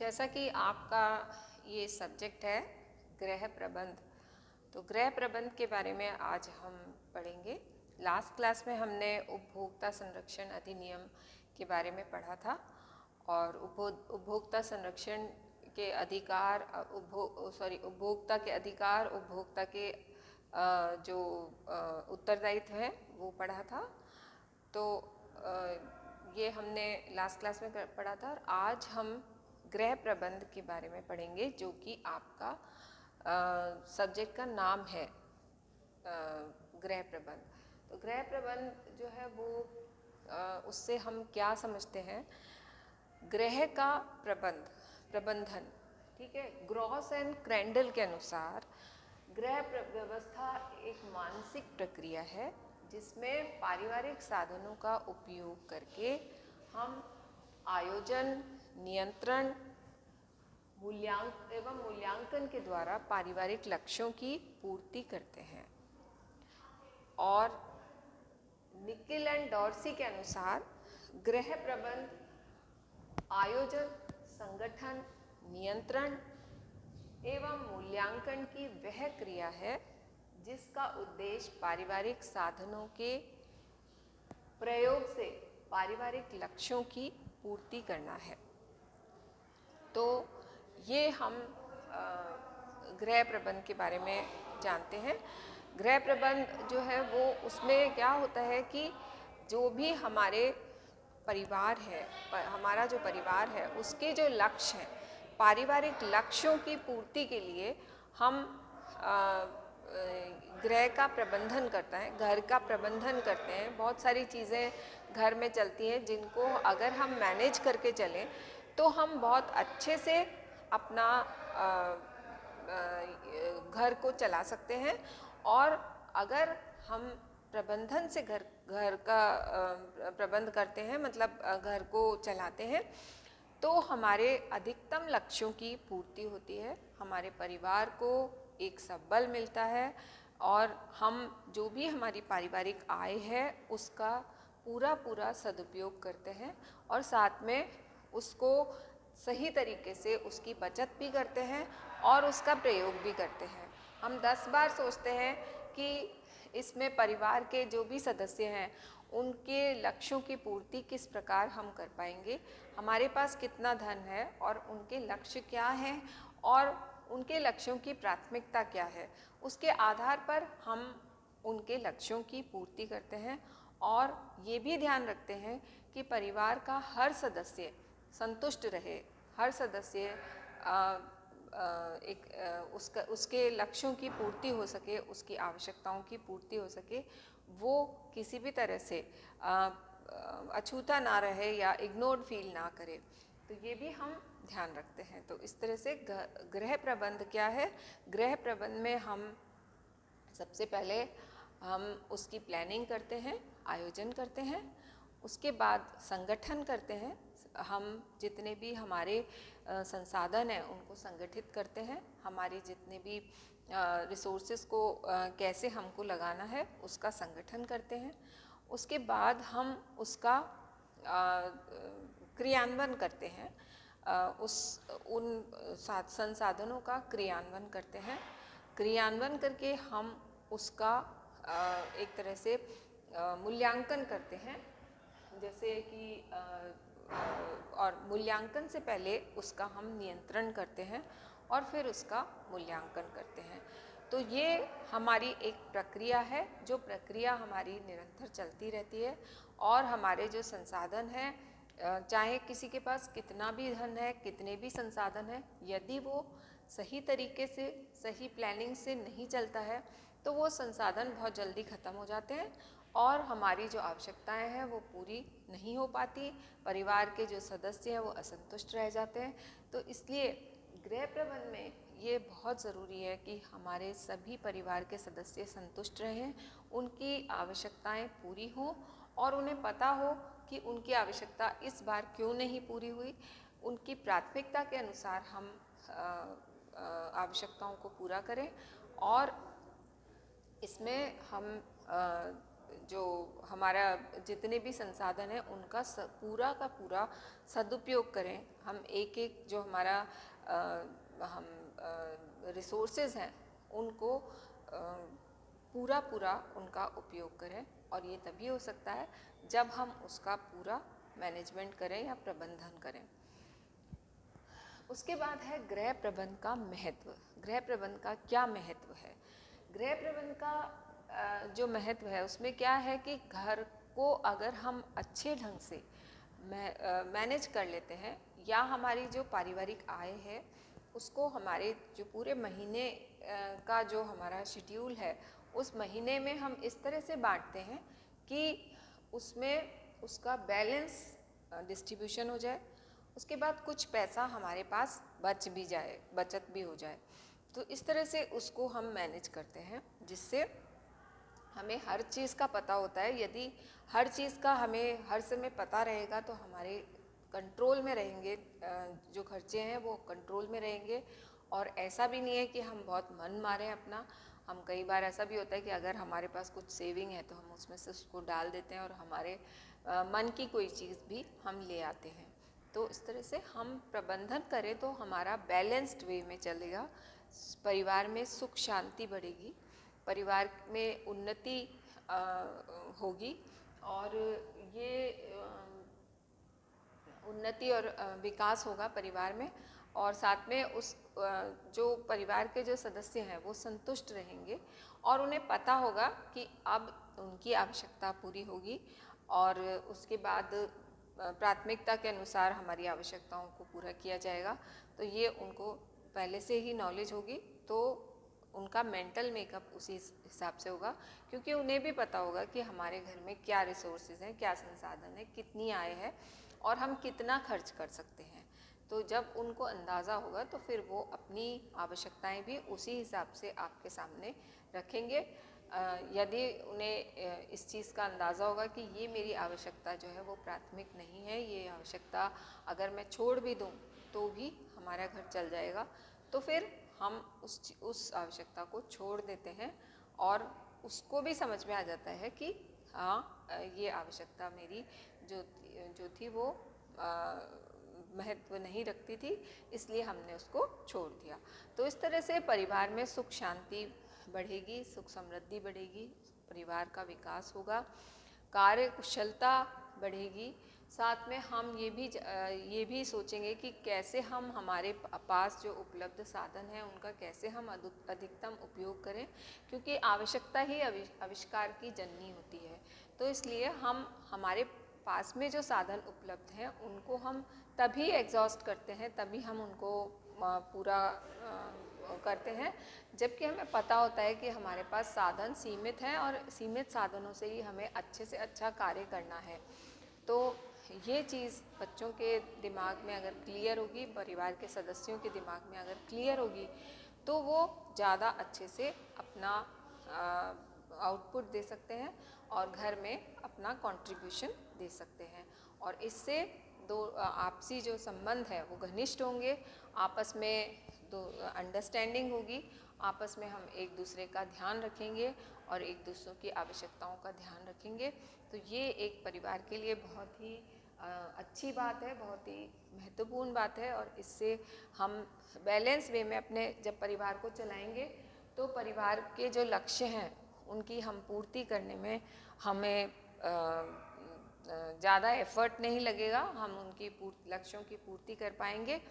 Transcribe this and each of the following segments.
जैसा कि आपका ये सब्जेक्ट है गृह प्रबंध, तो गृह प्रबंध के बारे में आज हम पढ़ेंगे। लास्ट क्लास में हमने उपभोक्ता संरक्षण अधिनियम के बारे में पढ़ा था और उपभोक्ता संरक्षण के अधिकार उपभोक्ता के अधिकार, उपभोक्ता के जो उत्तरदायित्व है वो पढ़ा था। तो ये हमने लास्ट क्लास में पढ़ा था और आज हम गृह प्रबंध के बारे में पढ़ेंगे, जो कि आपका सब्जेक्ट का नाम है गृह प्रबंध। तो गृह प्रबंध जो है वो उससे हम क्या समझते हैं, गृह का प्रबंधन, ठीक है। ग्रॉस एंड क्रैंडल के अनुसार गृह व्यवस्था एक मानसिक प्रक्रिया है जिसमें पारिवारिक साधनों का उपयोग करके हम आयोजन, नियंत्रण, मूल्यांकन के द्वारा पारिवारिक लक्ष्यों की पूर्ति करते हैं। और निकिल एंड डॉर्सी के अनुसार गृह प्रबंध आयोजन, संगठन, नियंत्रण एवं मूल्यांकन की वह क्रिया है जिसका उद्देश्य पारिवारिक साधनों के प्रयोग से पारिवारिक लक्ष्यों की पूर्ति करना है। तो ये हम गृह प्रबंध के बारे में जानते हैं। गृह प्रबंध जो है वो उसमें क्या होता है कि जो भी हमारे परिवार है, हमारा जो परिवार है उसके जो लक्ष्य हैं, पारिवारिक लक्ष्यों की पूर्ति के लिए हम गृह का प्रबंधन करता है, घर का प्रबंधन करते हैं। बहुत सारी चीज़ें घर में चलती हैं जिनको अगर हम मैनेज करके चलें तो हम बहुत अच्छे से अपना घर को चला सकते हैं। और अगर हम प्रबंधन से घर का प्रबंध करते हैं, मतलब घर को चलाते हैं, तो हमारे अधिकतम लक्ष्यों की पूर्ति होती है, हमारे परिवार को एक सबल मिलता है और हम जो भी हमारी पारिवारिक आय है उसका पूरा सदुपयोग करते हैं और साथ में उसको सही तरीके से उसकी बचत भी करते हैं और उसका प्रयोग भी करते हैं। हम 10 बार सोचते हैं कि इसमें परिवार के जो भी सदस्य हैं उनके लक्ष्यों की पूर्ति किस प्रकार हम कर पाएंगे, हमारे पास कितना धन है और उनके लक्ष्य क्या हैं और उनके लक्ष्यों की प्राथमिकता क्या है, उसके आधार पर हम उनके लक्ष्यों की पूर्ति करते हैं। और ये भी ध्यान रखते हैं कि परिवार का हर सदस्य संतुष्ट रहे, हर सदस्य उसके लक्ष्यों की पूर्ति हो सके, उसकी आवश्यकताओं की पूर्ति हो सके, वो किसी भी तरह से अछूता ना रहे या इग्नोर्ड फील ना करे। तो ये भी हम ध्यान रखते हैं। तो इस तरह से गृह प्रबंध क्या है, गृह प्रबंध में हम सबसे पहले हम उसकी प्लानिंग करते हैं, आयोजन करते हैं, उसके बाद संगठन करते हैं, हम जितने भी हमारे संसाधन हैं उनको संगठित करते हैं, हमारी जितने भी रिसोर्सेज को कैसे हमको लगाना है उसका संगठन करते हैं। उसके बाद हम उसका क्रियान्वयन करते हैं, उन संसाधनों का क्रियान्वयन करते हैं। क्रियान्वयन करके हम उसका एक तरह से मूल्यांकन करते हैं, जैसे कि और मूल्यांकन से पहले उसका हम नियंत्रण करते हैं और फिर उसका मूल्यांकन करते हैं। तो ये हमारी एक प्रक्रिया है, जो प्रक्रिया हमारी निरंतर चलती रहती है। और हमारे जो संसाधन हैं, चाहे किसी के पास कितना भी धन है, कितने भी संसाधन है, यदि वो सही तरीके से, सही प्लानिंग से नहीं चलता है तो वो संसाधन बहुत जल्दी ख़त्म हो जाते हैं और हमारी जो आवश्यकताएं हैं वो पूरी नहीं हो पाती, परिवार के जो सदस्य हैं वो असंतुष्ट रह जाते हैं। तो इसलिए गृह प्रबंध में ये बहुत ज़रूरी है कि हमारे सभी परिवार के सदस्य संतुष्ट रहें, उनकी आवश्यकताएं पूरी हों और उन्हें पता हो कि उनकी आवश्यकता इस बार क्यों नहीं पूरी हुई। उनकी प्राथमिकता के अनुसार हम आवश्यकताओं को पूरा करें और इसमें हम जो हमारा जितने भी संसाधन हैं उनका पूरा का पूरा सदुपयोग करें। हम एक एक जो हमारा हम रिसोर्सेज हैं उनको पूरा पूरा उनका उपयोग करें, और ये तभी हो सकता है जब हम उसका पूरा मैनेजमेंट करें या प्रबंधन करें। उसके बाद है गृह प्रबंध का महत्व। गृह प्रबंध का क्या महत्व है? गृह प्रबंध का जो महत्व है उसमें क्या है कि घर को अगर हम अच्छे ढंग से मैनेज कर लेते हैं, या हमारी जो पारिवारिक आय है उसको हमारे जो पूरे महीने का जो हमारा शेड्यूल है उस महीने में हम इस तरह से बांटते हैं कि उसमें उसका बैलेंस डिस्ट्रीब्यूशन हो जाए, उसके बाद कुछ पैसा हमारे पास बच भी जाए, बचत भी हो जाए। तो इस तरह से उसको हम मैनेज करते हैं, जिससे हमें हर चीज़ का पता होता है। यदि हर चीज़ का हमें हर समय पता रहेगा तो हमारे कंट्रोल में रहेंगे, जो खर्चे हैं वो कंट्रोल में रहेंगे। और ऐसा भी नहीं है कि हम बहुत मन मारें अपना। हम कई बार ऐसा भी होता है कि अगर हमारे पास कुछ सेविंग है तो हम उसमें से उसको डाल देते हैं और हमारे मन की कोई चीज़ भी हम ले आते हैं। तो इस तरह से हम प्रबंधन करें तो हमारा बैलेंस्ड वे में चलेगा, परिवार में सुख शांति बढ़ेगी, परिवार में उन्नति होगी, और ये उन्नति और विकास होगा परिवार में। और साथ में उस जो परिवार के जो सदस्य हैं वो संतुष्ट रहेंगे, और उन्हें पता होगा कि अब उनकी आवश्यकता पूरी होगी, और उसके बाद प्राथमिकता के अनुसार हमारी आवश्यकताओं को पूरा किया जाएगा। तो ये उनको पहले से ही नॉलेज होगी, तो उनका मेंटल मेकअप उसी हिसाब से होगा, क्योंकि उन्हें भी पता होगा कि हमारे घर में क्या रिसोर्सेज हैं, क्या संसाधन है, कितनी आय है और हम कितना खर्च कर सकते हैं। तो जब उनको अंदाज़ा होगा तो फिर वो अपनी आवश्यकताएं भी उसी हिसाब से आपके सामने रखेंगे। यदि उन्हें इस चीज़ का अंदाज़ा होगा कि ये मेरी आवश्यकता जो है वो प्राथमिक नहीं है, ये आवश्यकता अगर मैं छोड़ भी दूँ तो भी हमारा घर चल जाएगा, तो फिर हम उस आवश्यकता को छोड़ देते हैं, और उसको भी समझ में आ जाता है कि हाँ, ये आवश्यकता मेरी जो थी वो महत्व नहीं रखती थी, इसलिए हमने उसको छोड़ दिया। तो इस तरह से परिवार में सुख शांति बढ़ेगी, सुख समृद्धि बढ़ेगी, परिवार का विकास होगा, कार्य कुशलता बढ़ेगी। साथ में हम ये भी सोचेंगे कि कैसे हम हमारे पास जो उपलब्ध साधन हैं उनका कैसे हम अधिकतम उपयोग करें, क्योंकि आवश्यकता ही आविष्कार की जननी होती है। तो इसलिए हम हमारे पास में जो साधन उपलब्ध हैं उनको हम तभी एग्जॉस्ट करते हैं, तभी हम उनको पूरा करते हैं जबकि हमें पता होता है कि हमारे पास साधन सीमित हैं और सीमित साधनों से ही हमें अच्छे से अच्छा कार्य करना है। तो ये चीज़ बच्चों के दिमाग में अगर क्लियर होगी, परिवार के सदस्यों के दिमाग में अगर क्लियर होगी, तो वो ज़्यादा अच्छे से अपना आउटपुट दे सकते हैं और घर में अपना कंट्रीब्यूशन दे सकते हैं, और इससे दो आपसी जो संबंध है वो घनिष्ठ होंगे, आपस में दो अंडरस्टैंडिंग होगी, आपस में हम एक दूसरे का ध्यान रखेंगे और एक दूसरों की आवश्यकताओं का ध्यान रखेंगे। तो ये एक परिवार के लिए बहुत ही अच्छी बात है, बहुत ही महत्वपूर्ण बात है, और इससे हम बैलेंस वे में अपने जब परिवार को चलाएंगे तो परिवार के जो लक्ष्य हैं उनकी हम पूर्ति करने में हमें ज़्यादा एफर्ट नहीं लगेगा, हम उनकी लक्ष्यों की पूर्ति कर पाएंगे।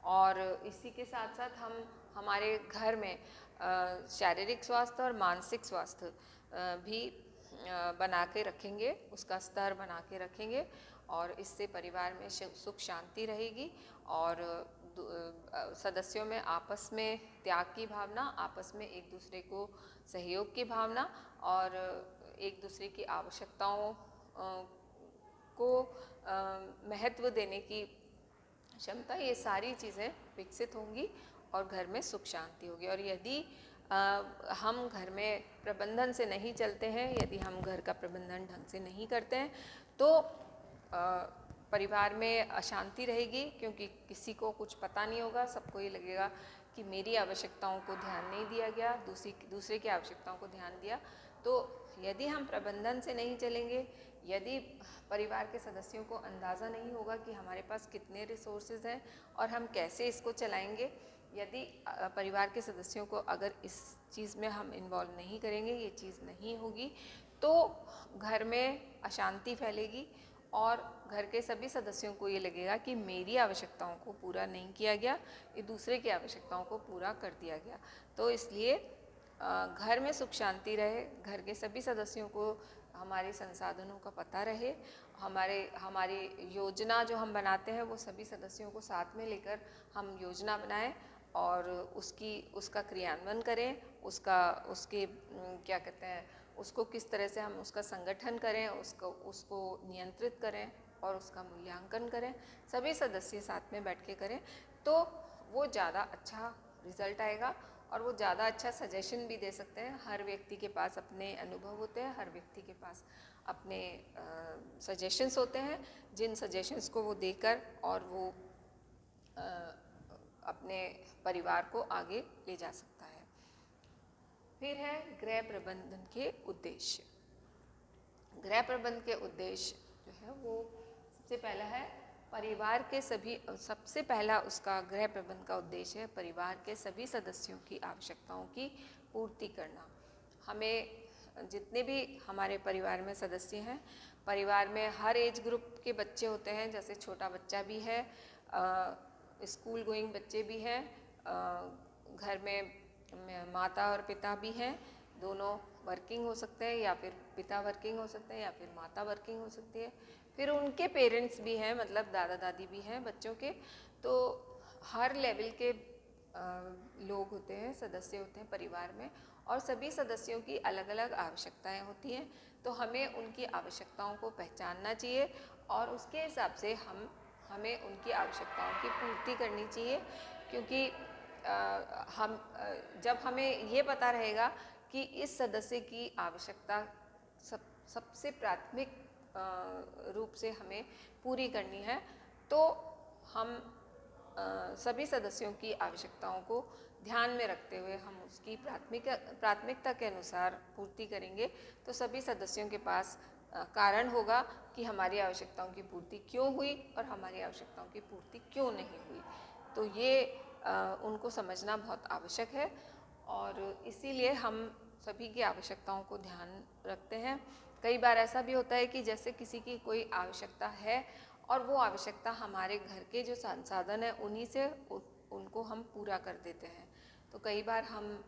और इसी के साथ साथ हम हमारे घर में शारीरिक स्वास्थ्य और मानसिक स्वास्थ्य भी बना के रखेंगे, उसका स्तर बना के रखेंगे, और इससे परिवार में सुख शांति रहेगी, और सदस्यों में आपस में त्याग की भावना, आपस में एक दूसरे को सहयोग की भावना और एक दूसरे की आवश्यकताओं को महत्व देने की क्षमता, ये सारी चीज़ें विकसित होंगी और घर में सुख शांति होगी। और यदि हम घर में प्रबंधन से नहीं चलते हैं, यदि हम घर का प्रबंधन ढंग से नहीं करते हैं, तो परिवार में अशांति रहेगी, क्योंकि किसी को कुछ पता नहीं होगा, सबको ये लगेगा कि मेरी आवश्यकताओं को ध्यान नहीं दिया गया, दूसरे की आवश्यकताओं को ध्यान दिया। तो यदि हम प्रबंधन से नहीं चलेंगे, यदि परिवार के सदस्यों को अंदाज़ा नहीं होगा कि हमारे पास कितने रिसोर्सेज हैं और हम कैसे इसको चलाएंगे, यदि परिवार के सदस्यों को अगर इस चीज़ में हम इन्वॉल्व नहीं करेंगे, ये चीज़ नहीं होगी, तो घर में अशांति फैलेगी और घर के सभी सदस्यों को ये लगेगा कि मेरी आवश्यकताओं को पूरा नहीं किया गया, ये दूसरे की आवश्यकताओं को पूरा कर दिया गया। तो इसलिए घर में सुख शांति रहे, घर के सभी सदस्यों को हमारे संसाधनों का पता रहे, हमारी योजना जो हम बनाते हैं वो सभी सदस्यों को साथ में लेकर हम योजना बनाएं और उसका क्रियान्वयन करें, उसके क्या कहते हैं, उसको किस तरह से हम उसका संगठन करें, उसको नियंत्रित करें और उसका मूल्यांकन करें, सभी सदस्य साथ में बैठ के करें, तो वो ज़्यादा अच्छा रिजल्ट आएगा और वो ज़्यादा अच्छा सजेशन भी दे सकते हैं। हर व्यक्ति के पास अपने अनुभव होते हैं, हर व्यक्ति के पास अपने सजेशंस होते हैं, जिन सजेशंस को वो देकर और वो अपने परिवार को आगे ले जा सकता है। फिर है गृह प्रबंधन के उद्देश्य। गृह प्रबंधन के उद्देश्य जो है वो सबसे पहला है परिवार के सभी, सबसे पहला उसका गृह प्रबंधन का उद्देश्य है परिवार के सभी सदस्यों की आवश्यकताओं की पूर्ति करना। हमें जितने भी हमारे परिवार में सदस्य हैं, परिवार में हर एज ग्रुप के बच्चे होते हैं, जैसे छोटा बच्चा भी है, स्कूल गोइंग बच्चे भी हैं, घर में माता और पिता भी हैं, दोनों वर्किंग हो सकते हैं, या फिर पिता वर्किंग हो सकते हैं या फिर माता वर्किंग हो सकती है, फिर उनके पेरेंट्स भी हैं, मतलब दादा दादी भी हैं बच्चों के। तो हर लेवल के लोग होते हैं, सदस्य होते हैं परिवार में, और सभी सदस्यों की अलग अलग आवश्यकताएं होती हैं। तो हमें उनकी आवश्यकताओं को पहचानना चाहिए और उसके हिसाब से हमें उनकी आवश्यकताओं की पूर्ति करनी चाहिए, क्योंकि जब हमें ये पता रहेगा कि इस सदस्य की आवश्यकता सबसे प्राथमिक रूप से हमें पूरी करनी है, तो हम सभी सदस्यों की आवश्यकताओं को ध्यान में रखते हुए हम उसकी प्राथमिकता के अनुसार पूर्ति करेंगे, तो सभी सदस्यों के पास कारण होगा कि हमारी आवश्यकताओं की पूर्ति क्यों हुई और हमारी आवश्यकताओं की पूर्ति क्यों नहीं हुई। तो ये उनको समझना बहुत आवश्यक है और इसीलिए हम सभी की आवश्यकताओं को ध्यान रखते हैं। कई बार ऐसा भी होता है कि जैसे किसी की कोई आवश्यकता है और वो आवश्यकता हमारे घर के जो संसाधन है उन्हीं से उनको हम पूरा कर देते हैं। तो कई बार हम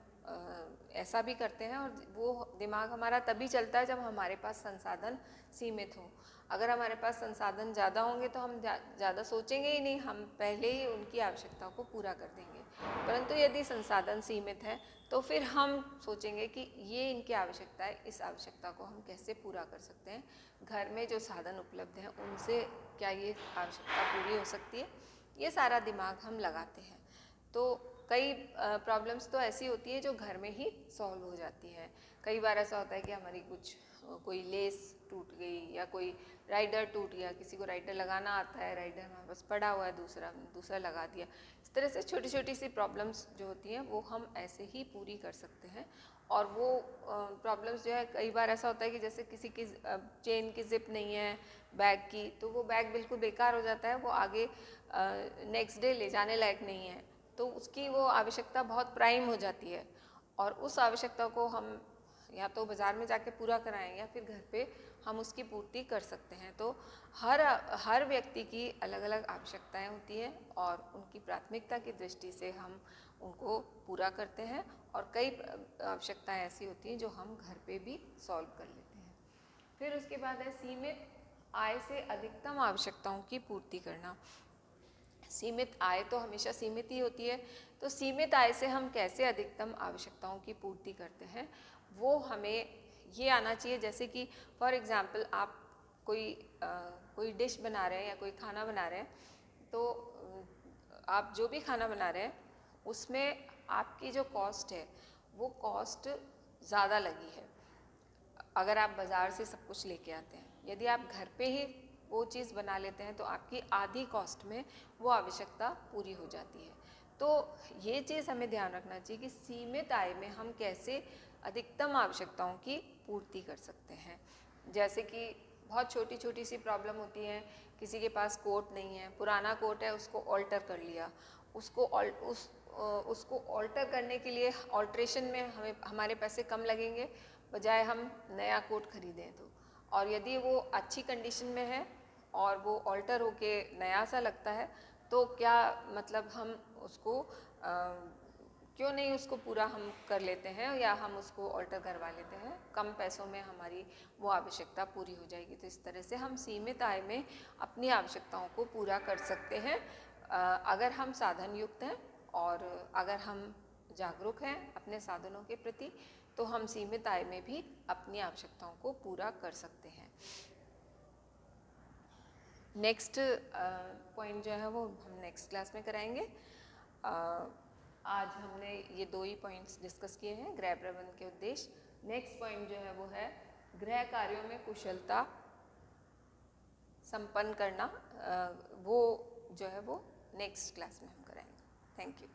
ऐसा भी करते हैं और वो दिमाग हमारा तभी चलता है जब हमारे पास संसाधन सीमित हों। अगर हमारे पास संसाधन ज़्यादा होंगे तो हम ज़्यादा सोचेंगे ही नहीं, हम पहले ही उनकी आवश्यकताओं को पूरा कर देंगे। परंतु यदि संसाधन सीमित है तो फिर हम सोचेंगे कि ये इनकी आवश्यकता है, इस आवश्यकता को हम कैसे पूरा कर सकते हैं, घर में जो साधन उपलब्ध हैं उनसे क्या ये आवश्यकता पूरी हो सकती है, ये सारा दिमाग हम लगाते हैं। तो कई प्रॉब्लम्स तो ऐसी होती है जो घर में ही सॉल्व हो जाती है। कई बार ऐसा होता है कि हमारी कोई लेस टूट गई या कोई राइडर टूट गया, किसी को राइडर लगाना आता है, राइडर हमारे पास पड़ा हुआ है, दूसरा लगा दिया। इस तरह से छोटी छोटी सी प्रॉब्लम्स जो होती हैं वो हम ऐसे ही पूरी कर सकते हैं। और वो प्रॉब्लम्स जो है, कई बार ऐसा होता है कि जैसे किसी की चेन की जिप नहीं है बैग की, तो वो बैग बिल्कुल बेकार हो जाता है, वो आगे नेक्स्ट डे ले जाने लायक नहीं है, तो उसकी वो आवश्यकता बहुत प्राइम हो जाती है और उस आवश्यकता को हम या तो बाज़ार में जाके पूरा कराएं या फिर घर पे हम उसकी पूर्ति कर सकते हैं। तो हर व्यक्ति की अलग अलग आवश्यकताएं होती हैं और उनकी प्राथमिकता की दृष्टि से हम उनको पूरा करते हैं, और कई आवश्यकताएं ऐसी होती हैं जो हम घर पे भी सॉल्व कर लेते हैं। फिर उसके बाद है सीमित आय से अधिकतम आवश्यकताओं की पूर्ति करना। सीमित आय तो हमेशा सीमित ही होती है, तो सीमित आय से हम कैसे अधिकतम आवश्यकताओं की पूर्ति करते हैं वो हमें ये आना चाहिए। जैसे कि फॉर एग्ज़ाम्पल आप कोई डिश बना रहे हैं या कोई खाना बना रहे हैं, तो आप जो भी खाना बना रहे हैं उसमें आपकी जो कॉस्ट है वो कॉस्ट ज़्यादा लगी है अगर आप बाज़ार से सब कुछ लेके आते हैं। यदि आप घर पे ही वो चीज़ बना लेते हैं तो आपकी आधी कॉस्ट में वो आवश्यकता पूरी हो जाती है। तो ये चीज़ हमें ध्यान रखना चाहिए कि सीमित आय में हम कैसे अधिकतम आवश्यकताओं की पूर्ति कर सकते हैं। जैसे कि बहुत छोटी छोटी सी प्रॉब्लम होती है, किसी के पास कोट नहीं है, पुराना कोट है, उसको ऑल्टर कर लिया, उसको ऑल्टर करने के लिए ऑल्ट्रेशन में हमारे पैसे कम लगेंगे बजाय हम नया कोट खरीदें तो। और यदि वो अच्छी कंडीशन में है और वो ऑल्टर होके नया सा लगता है तो क्या मतलब हम उसको क्यों नहीं उसको पूरा हम कर लेते हैं या हम उसको ऑल्टर करवा लेते हैं, कम पैसों में हमारी वो आवश्यकता पूरी हो जाएगी। तो इस तरह से हम सीमित आय में अपनी आवश्यकताओं को पूरा कर सकते हैं अगर हम साधन युक्त हैं और अगर हम जागरूक हैं अपने साधनों के प्रति, तो हम सीमित आय में भी अपनी आवश्यकताओं को पूरा कर सकते हैं। नेक्स्ट पॉइंट जो है वो हम नेक्स्ट क्लास में कराएंगे। आज हमने ये 2 ही पॉइंट्स डिस्कस किए हैं, गृह प्रबंधन के उद्देश्य। नेक्स्ट पॉइंट जो है वो है गृह कार्यों में कुशलता संपन्न करना, वो जो है वो नेक्स्ट क्लास में हम कराएंगे। Thank you.